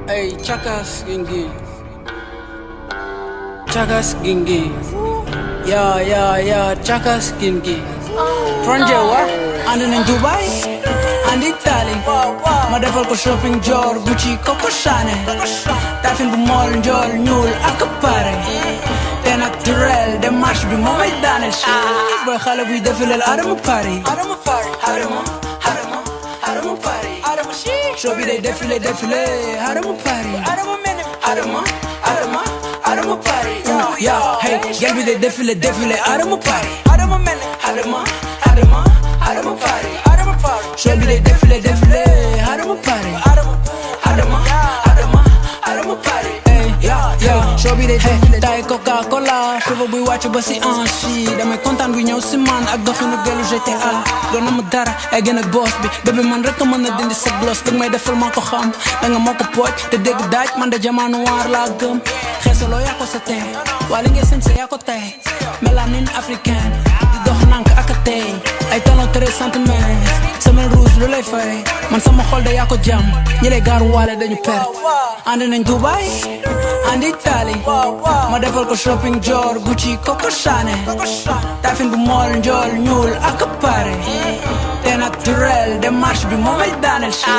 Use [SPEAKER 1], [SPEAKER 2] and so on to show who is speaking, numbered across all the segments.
[SPEAKER 1] Hey, Chakas Gingi. Chakas Gingi. Yeah, Chakas Gingi. From Jawa, and in Dubai, and Italy. Ma defal ko shopping jor, Gucci, Coco Chanel. Tafin bu mall, njol, ñuul, ak pare. Te naturel, de marche bi mo may daanel shi. Boy xale buy defilel Adama Paris. Adama Paris. Show bi day défilé, Adama Paris. Adama Paris. Yeah, hey, gel bi day défilé, Adama Paris. Adama Paris. Show bi day défilé, Adama Paris. Adama Paris. Hey, yeah, show bi day défilé. Tay Coca-Cola, cheveux buy wàcc ba si anchi. Damay kontaan buy ñëw si man ak doxinu gelu GTA. Doon na ma dara, ay gën ak boss bi. Bébé man rek a mën a dindi sa gloss. Dëgg may defal maa ko xam. Danga moo ko pooj te dégg daaj man de jamono waar laa gëm. Xeesaloo yaa ko sa tey, waa li ngay sensé yaa ko tey. Mélanine africaine, di dox nank ak a tey. Ay talon 13 centimètres, semelle rouge lu lay fay. Man sama xol de yaa ko jàmm, ñi lay gaaru waale dañu perte. Andi nañ Dubai, andi Italie. Ma defal ko shopping jor, Gucci, Coco Chanel. Tafin bu mall, njol, ñuul, ak pare. Te naturel, de marche bi moo may daanel shi.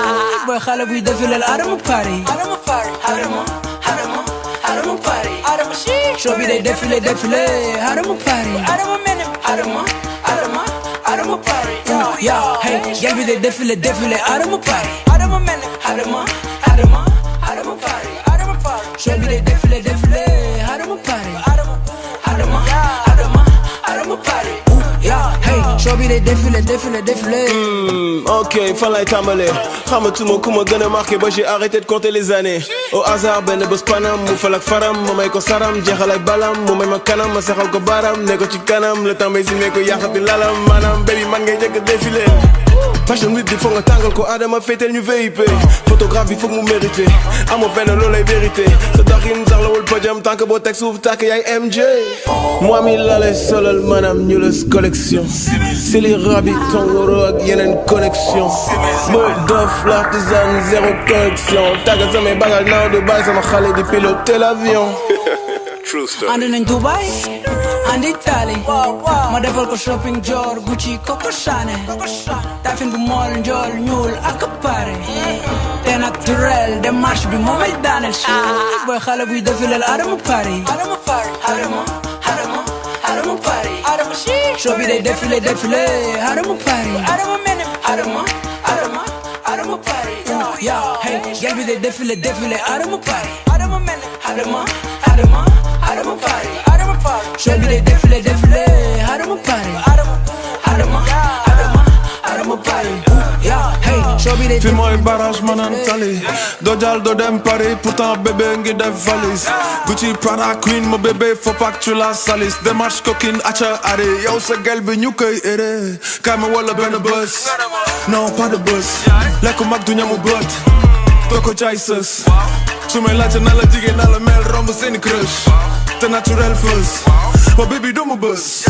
[SPEAKER 1] Boy xale buy defilel Adama Paris. Adama Paris. Show bi day défilé, Adama Paris. Adama Paris. Yeah, hey, gel bi day défilé, Adama Paris. Adama Paris. Show bi day défilé, Adama Paris. Adama Paris. Yeah, hey, show bi day défilé.
[SPEAKER 2] Ok, fan lay tàmbalee xamatuma ku ma gën a marqué ba j'ai arrêté de compter les années. Au hasard benn bés panam mu fal ak faram ma may ko saram jeexal ay balam mu may ma kanam ma saxal ko baram ne ko ci kanam le temps may si ne ko yàqati lalam maanaam baby man ngay njëkk a défilé. Fashion week bi foog nga tàngal ko Adama féetel ñu VIP. Photographe bi foog mu mérité amoo benn loolay vérité sa doxin sax la wul podium tant que boo teg suuf tàkk yaay MJ. Moi mi la lay solal maanaam ñu les collection c'est les rabbits tongoro ak yeneen connexion. Mooy dof l'artisan zéro connexion tàggat samay bagal naaw de bàyyi sama xale di piloter l'avion. True story.
[SPEAKER 1] Andi nañ Dubai, andi Italie. Ma defal ko shopping jor, Gucci, Coco Chanel. Tafin bu mall, njol, ñuul, ak pare. Te naturel, de marche bi moo may daanel shi. Boy xale buy defilel Adama Paris. Adama Paris. Show bi day défilé, Adama Paris. Adama Paris. Yeah, hey, gel bi day défilé, Adama Paris. Adama Paris. Show bi day défilé, Adama Paris. Adama Paris. Yeah, hey, show bi day
[SPEAKER 3] fi mooy barrage manan tali doo jàll doo dem Paris pourtant bébé ngi def valise Gucci Prada Queen ma bébé faut pas que tu la salisses démarche coquine acca ari yow sa gel bi ñu koy ere kaay ma wala benn buzz non pas de buzz lekku mag du ñamu bët doo ko jaay sës su may laajte na la jigéen na la mel romb seeni crush te naturel fuzz ma baby doo ma buzz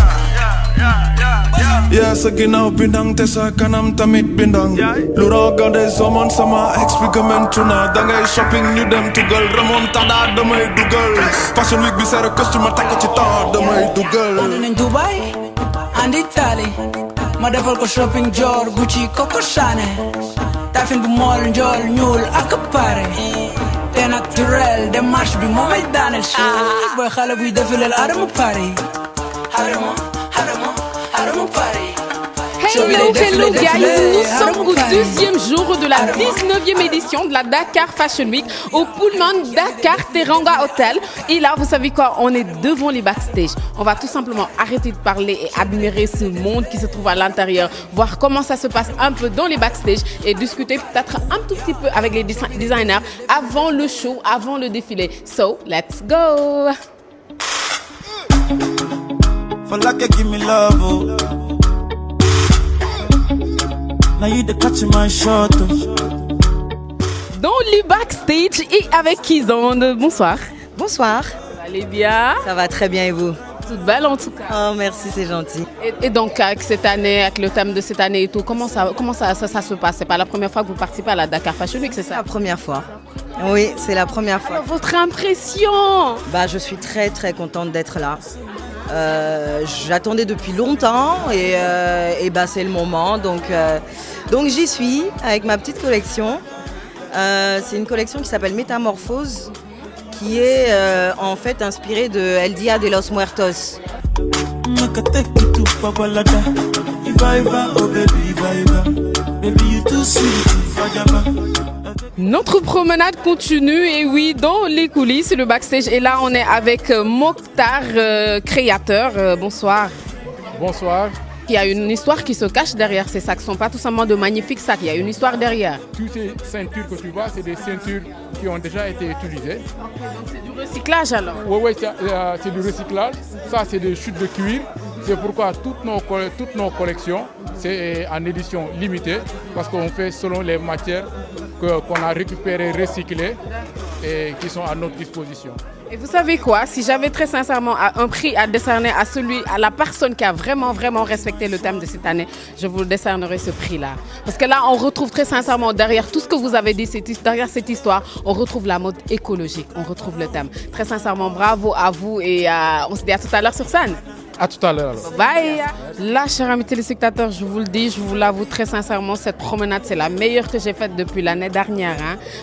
[SPEAKER 3] yeah sa ginnaaw bindang te sa kanam tamit bindang lu rogande somon sama explique maintenant dangay shopping ñu dem tugal remontada damay dugal fashion week bi sere costume takk ci temps damay dugal.
[SPEAKER 1] Andi nañ Dubai, andi Italie. Ma defal ko shopping jor, Gucci, Coco Chanel. Tafin bu mall, njol, ñuul, ak pare. Te naturel, de marche bi moo may daanel shi. Boy xale buy defilel Adama Paris. Adama Paris.
[SPEAKER 4] Hello guys, nous sommes au deuxième jour de la 19e édition de la Dakar Fashion Week au Pullman Dakar Teranga Hotel. Et là, vous savez quoi, on est devant les backstage. On va tout simplement arrêter de parler et admirer ce monde qui se trouve à l'intérieur, voir comment ça se passe un peu dans les backstage et discuter peut-être un tout petit peu avec les designers avant le show, avant le défilé. So, let's go!
[SPEAKER 5] Give me love, oh. Now you the catch my shot.
[SPEAKER 4] Dans les backstage et avec Kizande. Bonsoir.
[SPEAKER 6] Bonsoir.
[SPEAKER 4] Vous allez bien?
[SPEAKER 6] Ça va très bien et vous?
[SPEAKER 4] Toute belle en tout cas.
[SPEAKER 6] Oh merci, c'est gentil.
[SPEAKER 4] Et donc avec cette année, avec le thème de cette année et tout, comment ça se passe? C'est pas la première fois que vous participez à la Dakar Fashion Week, c'est ça?
[SPEAKER 6] La première fois. Oui, c'est la première fois.
[SPEAKER 4] Alors, votre impression?
[SPEAKER 6] Je suis très très contente d'être là. J'attendais depuis longtemps et c'est le moment. Donc j'y suis avec ma petite collection. C'est une collection qui s'appelle Métamorphose, qui est en fait inspirée de El Dia de los Muertos.
[SPEAKER 4] Notre promenade continue et oui, dans les coulisses, le backstage. Et là, on est avec Mokhtar, créateur. Bonsoir.
[SPEAKER 7] Bonsoir.
[SPEAKER 4] Il y a une histoire qui se cache derrière ces sacs. Ce ne sont pas tout simplement de magnifiques sacs. Il y a une histoire derrière.
[SPEAKER 7] Toutes ces ceintures que tu vois, c'est des ceintures qui ont déjà été utilisées.
[SPEAKER 4] Donc c'est du recyclage alors?
[SPEAKER 7] Oui, c'est du recyclage. Ça, c'est des chutes de cuir. C'est pourquoi toutes nos collections, c'est en édition limitée parce qu'on fait selon les matières qu'on a récupérées, recyclées et qui sont à notre disposition.
[SPEAKER 4] Et vous savez quoi? Si j'avais très sincèrement un prix à décerner à la personne qui a vraiment respecté le thème de cette année, je vous décernerai ce prix-là. Parce que là, on retrouve très sincèrement derrière tout ce que vous avez dit, derrière cette histoire, on retrouve la mode écologique, on retrouve le thème. Très sincèrement, bravo à vous et on se dit à tout à l'heure sur scène.
[SPEAKER 7] À tout à l'heure.
[SPEAKER 4] Bye. Là, chers amis téléspectateurs, je vous le dis, je vous l'avoue très sincèrement, cette promenade, c'est la meilleure que j'ai faite depuis l'année dernière,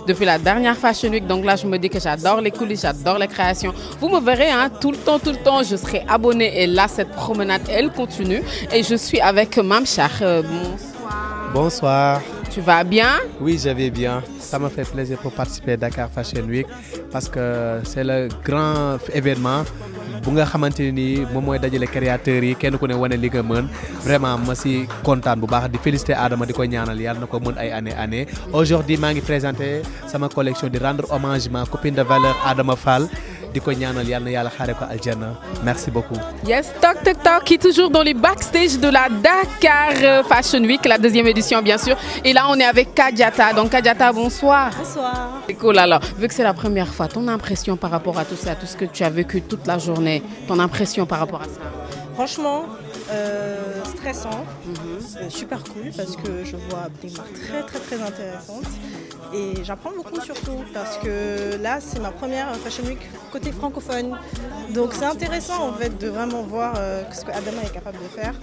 [SPEAKER 4] depuis la dernière Fashion Week. Donc là, je me dis que j'adore les coulisses, j'adore les créations. Vous me verrez tout le temps, je serai abonnée. Et là, cette promenade, elle continue. Et je suis avec Mamchar. Bonsoir.
[SPEAKER 8] Bonsoir.
[SPEAKER 4] Tu vas bien?
[SPEAKER 8] Oui, je vais bien. Ça me fait plaisir pour participer à Dakar Fashion Week parce que c'est le grand événement. bu nga xamante ni moom mooy dajale créateurs yi kenn ku ne wane li nga mën vraiment ma si kontaan bu baax di féliciter Adama di ko ñaanal yàlla na ko mën ay année aujourd'hui maa ngi présenter sama collection di rendre hommage ma copine de valeur Adama Fall di ko ñaanal yàlla na yàlla xaare ko aljanna merci beaucoup.
[SPEAKER 4] Yes, Toc qui est toujours dans les backstage de la Dakar Fashion Week, la deuxième édition bien sûr. Et là on est avec Kadiata. Donc Kadiata, bonsoir.
[SPEAKER 6] Bonsoir.
[SPEAKER 4] C'est cool alors. Vu que c'est la première fois, ton impression par rapport à tout ça, tout ce que tu as vécu toute la journée, ton impression par rapport à ça?
[SPEAKER 9] Franchement, stressant, super cool parce que je vois des marques très intéressantes et j'apprends beaucoup surtout parce que là c'est ma première Fashion Week côté francophone, donc c'est intéressant en fait de vraiment voir ce que Adama est capable de faire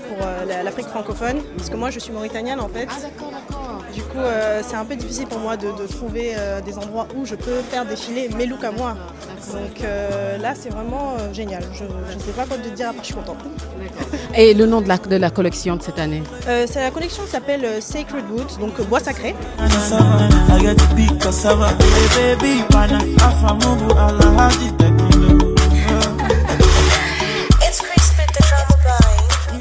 [SPEAKER 9] pour l'Afrique francophone parce que moi je suis mauritanienne en fait.
[SPEAKER 4] Ah d'accord.
[SPEAKER 9] Du coup c'est un peu difficile pour moi de trouver des endroits où je peux faire défiler mes looks à moi. Donc là c'est vraiment génial, je ne sais pas quoi te dire, après je suis contente.
[SPEAKER 4] Et le nom de la collection de cette année?
[SPEAKER 9] C'est la collection qui s'appelle Sacred Woods, donc bois sacré.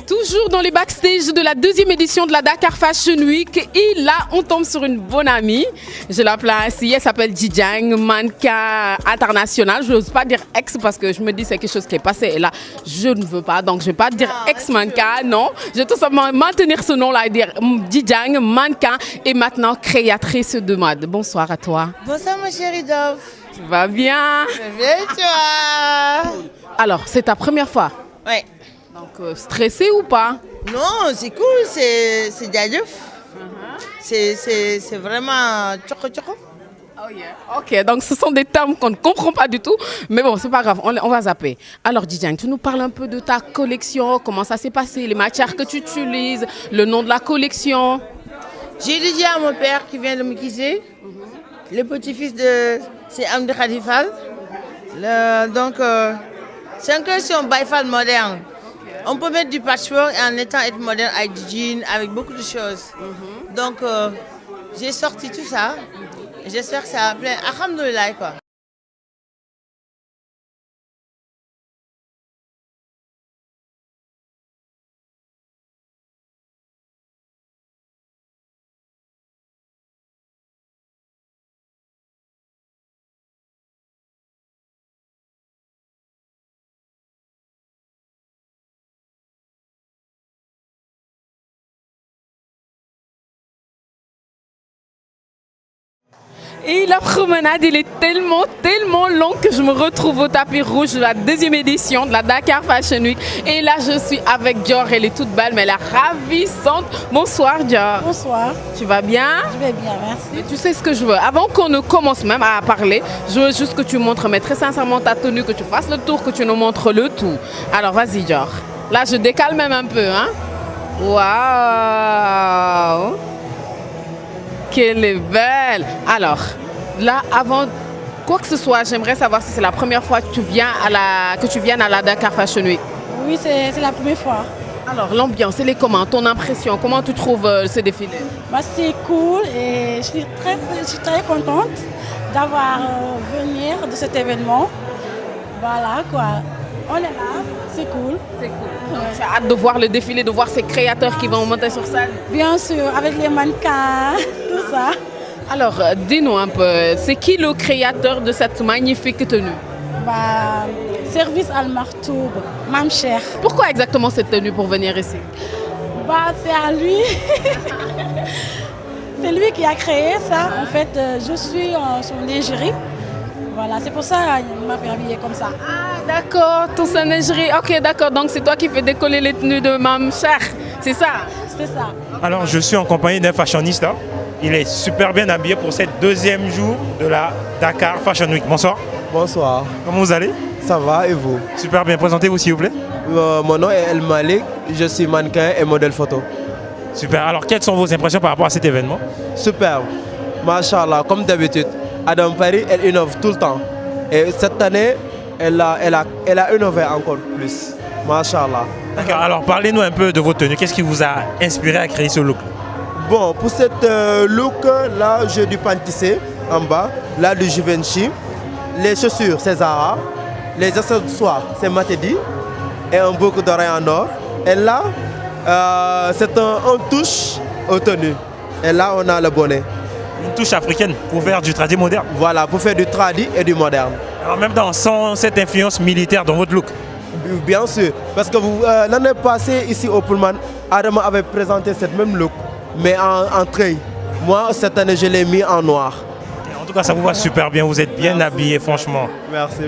[SPEAKER 4] Toujours dans les backstage de la deuxième édition de la Dakar Fashion Week. Et là, on tombe sur une bonne amie. Je l'appelle ainsi. Elle s'appelle Djidjang, mannequin international. Je n'ose pas dire ex parce que je me dis c'est quelque chose qui est passé. Et là, je ne veux pas. Donc, je ne vais pas dire ex-mannequin. Non. Je vais tout simplement maintenir ce nom-là et dire Djidjang, mannequin et maintenant créatrice de mode. Bonsoir à toi.
[SPEAKER 10] Bonsoir, ma chérie Dove.
[SPEAKER 4] Tu vas bien?
[SPEAKER 10] Je vais bien, toi.
[SPEAKER 4] Alors, c'est ta première fois?
[SPEAKER 10] Oui.
[SPEAKER 4] Donc, stressé ou pas?
[SPEAKER 10] Non, c'est cool, c'est Djadouf. C'est vraiment tchoko.
[SPEAKER 4] Oh yeah. Ok, donc ce sont des termes qu'on ne comprend pas du tout, mais bon, c'est pas grave, on va zapper. Alors Djidjang, tu nous parles un peu de ta collection, comment ça s'est passé, les matières que tu utilises, le nom de la collection.
[SPEAKER 10] J'ai dit à mon père qui vient de me quitter, le petit-fils de c'est Amdi Khadifal. Donc, c'est une collection Baïfal moderne. On peut mettre du patchwork et en étant être moderne avec du jean, avec beaucoup de choses. Donc, j'ai sorti tout ça. J'espère que ça va plaire. Alhamdoulilah, quoi.
[SPEAKER 4] Et la promenade, il est tellement, tellement long que je me retrouve au tapis rouge de la 2e édition de la Dakar Fashion Week. Et là, je suis avec Dior. Elle est toute belle, mais elle est ravissante. Bonsoir, Dior.
[SPEAKER 11] Bonsoir.
[SPEAKER 4] Tu vas bien?
[SPEAKER 11] Je vais bien, merci.
[SPEAKER 4] Mais tu sais ce que je veux. Avant qu'on ne commence même à parler, je veux juste que tu montres, mais très sincèrement, ta tenue, que tu fasses le tour, que tu nous montres le tout. Alors, vas-y, Dior. Là, je décale même un peu, hein? Waouh! Qu'elle est belle! Alors, là, avant quoi que ce soit, j'aimerais savoir si c'est la première fois que tu viennes à la Dakar Fashion Week.
[SPEAKER 11] Oui, c'est la première fois.
[SPEAKER 4] Alors, l'ambiance, elle est comment? Ton impression? Comment tu trouves ce défilé?
[SPEAKER 11] Bah, c'est cool et je suis très contente d'avoir venir de cet événement. Voilà, quoi. On est là, c'est cool.
[SPEAKER 4] C'est cool. Tu as hâte de voir le défilé, de voir ces créateurs qui vont monter sur scène?
[SPEAKER 11] Bien sûr, avec les mannequins, tout ça.
[SPEAKER 4] Alors, dis-nous un peu, c'est qui le créateur de cette magnifique tenue?
[SPEAKER 11] Bah, Service Al Martoub, Mam Cher.
[SPEAKER 4] Pourquoi exactement cette tenue pour venir ici?
[SPEAKER 11] Bah, c'est à lui. C'est lui qui a créé ça. En fait, je suis son égérie. Voilà, c'est pour ça qu'il m'a fait habiller comme ça.
[SPEAKER 4] Ah, d'accord, ton singerie. Ok, d'accord, donc c'est toi qui fais décoller les tenues de Mam Cher, c'est ça?
[SPEAKER 11] C'est ça.
[SPEAKER 12] Alors, je suis en compagnie d'un fashionista. Il est super bien habillé pour ce 2e jour de la Dakar Fashion Week. Bonsoir.
[SPEAKER 13] Bonsoir.
[SPEAKER 12] Comment vous allez?
[SPEAKER 13] Ça va et vous?
[SPEAKER 12] Super bien. Présentez-vous s'il vous plaît.
[SPEAKER 13] Mon nom est El Malik. Je suis mannequin et modèle photo.
[SPEAKER 12] Super. Alors, quelles sont vos impressions par rapport à cet événement?
[SPEAKER 13] Superbe. Machallah, comme d'habitude. Adam Paris, elle innove tout le temps. Et cette année, elle a innové encore plus. Machallah.
[SPEAKER 12] D'accord. Alors, parlez-nous un peu de votre tenue. Qu'est-ce qui vous a inspiré à créer ce look?
[SPEAKER 13] Bon, pour cette look, là, j'ai du pantissé en bas. Là, du Givenchy. Les chaussures, c'est Zara. Les accessoires, c'est Matedi. Et un boucle d'oreille en or. Et là, c'est un touche aux tenues. Et là, on a le bonnet.
[SPEAKER 12] Une touche africaine pour faire du tradi moderne.
[SPEAKER 13] Voilà, pour faire du tradi et du moderne.
[SPEAKER 12] En même temps, sans cette influence militaire dans votre look.
[SPEAKER 13] Bien sûr, parce que l'année passée, ici au Pullman, Adama avait présenté cette même look, mais en treille. Moi, cette année, je l'ai mis en noir.
[SPEAKER 12] En tout cas, ça vous va super bien, vous êtes bien habillé, franchement.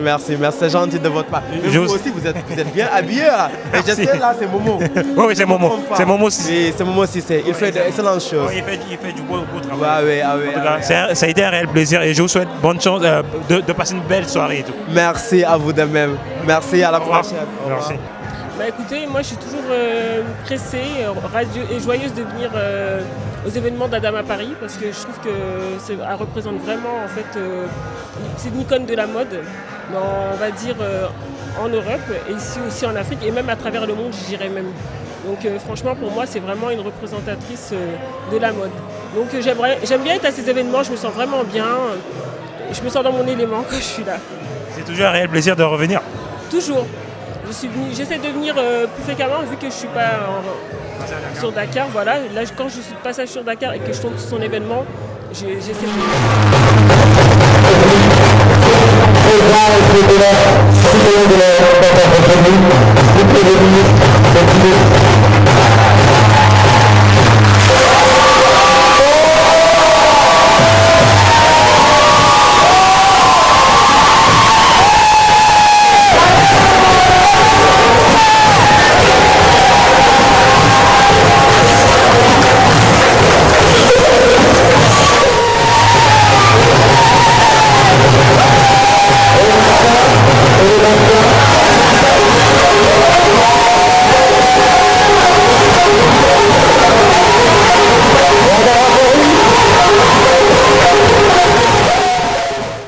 [SPEAKER 13] Merci, c'est gentil de votre part. Mais vous aussi, vous êtes bien habillé. Là. Et je sais, là, c'est Momo.
[SPEAKER 12] Oui, c'est Momo. C'est Momo Cissé.
[SPEAKER 13] Oui, c'est Momo Cissé. Il fait d'excellentes choses.
[SPEAKER 12] Il fait du beau travail.
[SPEAKER 13] Oui.
[SPEAKER 12] En tout cas, ça a été un réel plaisir et je vous souhaite bonne chance de passer une belle soirée et tout.
[SPEAKER 13] Merci à vous de même. Merci, à la prochaine.
[SPEAKER 12] Merci.
[SPEAKER 14] Bah écoutez, moi je suis toujours pressée et joyeuse de venir aux événements d'Adama Paris parce que je trouve qu'elle représente vraiment en fait, c'est une icône de la mode, on va dire en Europe et ici aussi en Afrique et même à travers le monde, je dirais même. Donc franchement pour moi c'est vraiment une représentatrice de la mode. Donc j'aime bien être à ces événements, je me sens vraiment bien, je me sens dans mon élément quand je suis là.
[SPEAKER 12] C'est toujours un réel plaisir de revenir.
[SPEAKER 14] Toujours. J'essaie de venir plus fréquemment vu que je ne suis pas sur Dakar. Voilà. Là, quand je suis de passage sur Dakar et que je tombe sur son événement, j'essaie de...